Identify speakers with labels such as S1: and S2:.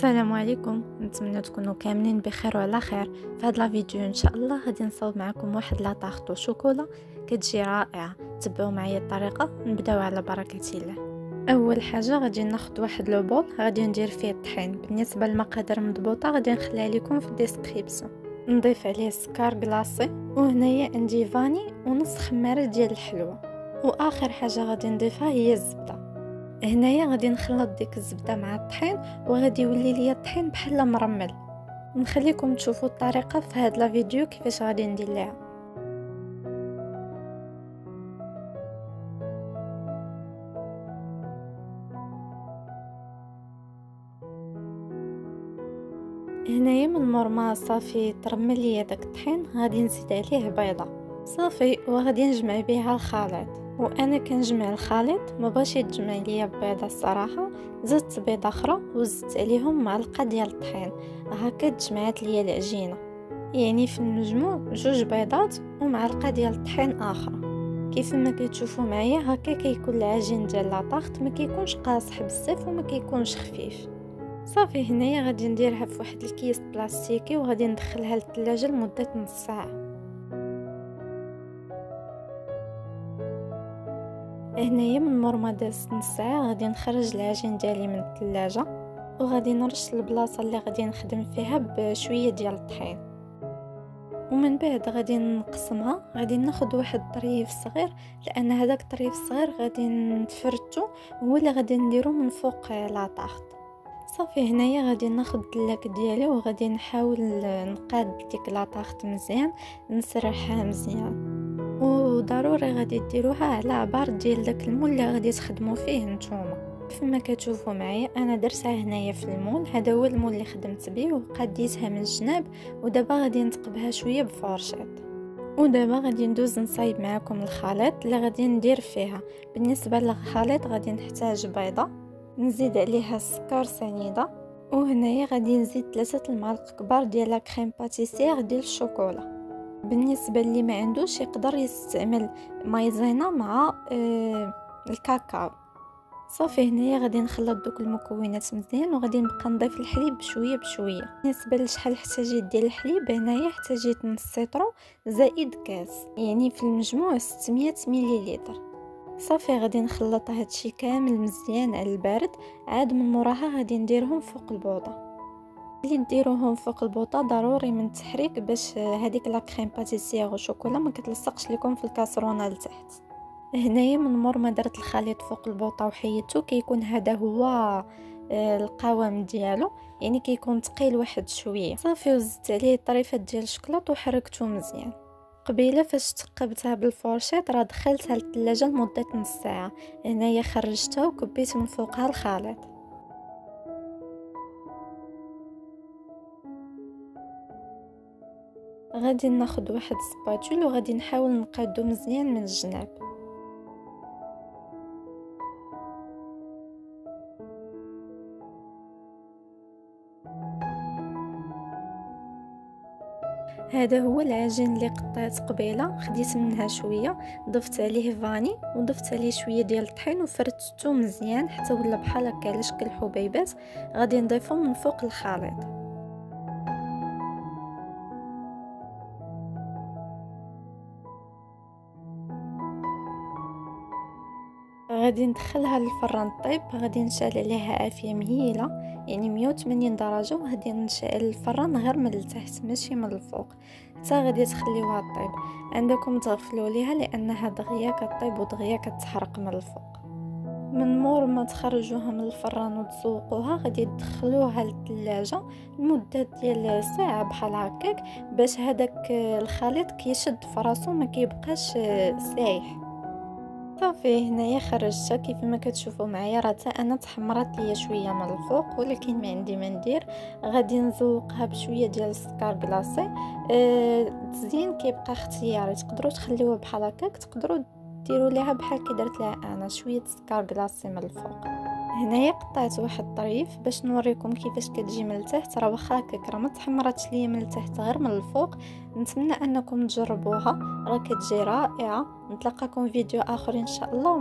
S1: السلام عليكم، نتمنى تكونوا كاملين بخير وعلى خير. في هذا الفيديو ان شاء الله غادي نصاوب معكم واحد لا طاغطو شوكولا كتجي رائعه. تبعوا معايا الطريقه، نبداو على بركه الله. اول حاجه غادي ناخذ واحد لوبول غادي ندير فيه الطحين. بالنسبه للمقادير مضبوطه غادي نخليها لكم في الديسكريبسيون. نضيف عليه سكر كلاصي، وهنايا عندي فاني ونص خماره ديال الحلوى، واخر حاجه غادي نضيفها هي الزبده. هنايا غادي نخلط ديك الزبده مع الطحين وغادي يولي ليا الطحين بحال مرمل. نخليكم تشوفوا الطريقه في هذا الفيديو كيفاش غادي ندير ليها. هنايا من مور ما صافي ترمل ليا داك الطحين غادي نزيد عليه بيضه صافي وغادي نجمع بها الخليط. وانا كنجمع الخليط ما بغاش يتجمع ليا بيضه الصراحه، زدت بيضه اخرى وزدت عليهم معلقه ديال الطحين، هكا تجمعات ليا العجينه. يعني في المجموع 2 بيضات ومعلقه ديال الطحين اخرى. كيف ما كتشوفوا معايا هكا كيكون العجين ديال لاطاغط ما كيكونش قاصح بزاف وما كيكونش خفيف. صافي هنايا غادي نديرها في واحد الكيس بلاستيكي وغادي ندخلها للثلاجه لمده نص ساعه. هنايا من مور ما دازت نص ساعه غادي نخرج العجين ديالي من الثلاجه وغادي نرش البلاصه اللي غادي نخدم فيها بشويه ديال الطحين، ومن بعد غادي نقسمها. غادي ناخذ واحد الطريف صغير لان هذاك الطريف الصغير غادي نتفرتو هو اللي غادي نديرو من فوق لاطاغط. صافي هنايا غادي ناخذ اللاك ديالي وغادي نحاول نقاد ديك لاطاغط مزيان، نسرحها مزيان. وضروري غادي ديروها على عبار ديال داك المول اللي غادي تخدموا فيه نتوما. كما كتشوفوا معايا انا درتها هنايا في المول، هذا هو المول اللي خدمت به وقديتها من الجناب. ودابا غادي نثقبها شويه بفرشاط. ودابا غادي ندوز نصايب معكم الخليط اللي غادي ندير فيها. بالنسبه للخليط غادي نحتاج بيضه، نزيد عليها السكر سنيده، وهنايا غادي نزيد 3 المعالق كبار ديال لا كريم باتيسير ديال الشوكولا. بالنسبه اللي ما عندوش يقدر يستعمل مايزينا مع الكاكاو. صافي هنايا غادي نخلط دوك المكونات مزيان وغادي نبقى نضيف الحليب بشويه بشويه. بالنسبه لشحال احتاجيت ديال الحليب، هنايا احتاجيت نص سيترو زائد كاس، يعني في المجموع 600 مليلتر. صافي غادي نخلط هادشي كامل مزيان على البارد. عاد من موراها غادي نديرهم فوق البوطه. اللي ديروهم فوق البوطه ضروري من التحريك باش هذيك لا كريم باتيسير وشوكولا ما كتلصقش لكم في الكاسرونه لتحت. هنايا من مور ما درت الخليط فوق البوطه وحيدته كيكون هذا هو القوام ديالو، يعني كيكون ثقيل واحد شويه. صافي وزدت عليه طريفات ديال الشكلاط وحركته مزيان. قبيله فاش تقبتها بالفورشيط راه دخلتها للثلاجه لمده نص ساعه. هنايا خرجتها وكبيت من فوقها الخليط. غادي ناخذ واحد سباتول وغادي نحاول نقادو مزيان من الجناب. هذا هو العجين اللي قطعت قبيله، خديت منها شويه ضفت عليه فاني وضفت عليه شويه ديال الطحين وفرتته مزيان حتى ولا بحال هكا على شكل حبيبات. غادي نضيفهم من فوق الخليط. غادي ندخلها للفران طيب. غادي نشعل عليها عافيه مهيله، يعني 180 درجه، وغادي نشعل الفران غير من التحت ماشي من الفوق، حتى غادي تخليوها طيب. عندكم تغفلوا ليها لانها دغيا كطيب ودغيا كتحرق من الفوق. من مور ما تخرجوها من الفران وتسوقوها غادي تدخلوها للثلاجه لمده ديال ساعه بحال هكاك باش هذاك الخليط كيشد فراسو ما كيبقاش سايح. صافي هنايا خرجتها كيف ما كتشوفوا معايا راه حتى انا تحمرات ليا شويه من الفوق، ولكن ما عندي ما ندير. غادي نزوقها بشويه ديال السكر كلاصي. التزيين كيبقى اختياري، تقدروا تخليوها بحال هكاك، تقدروا ديروا ليها بحال كي درت لها انا شويه سكر كلاصي من الفوق. هنايا قطعت واحد الطريف باش نوريكم كيفاش كتجي من التحت. راه واخا هكاك راه ما تحمراتش ليا من التحت غير من الفوق. نتمنى انكم تجربوها، راه كتجي رائعه. نتلاقاكم فيديو اخر ان شاء الله.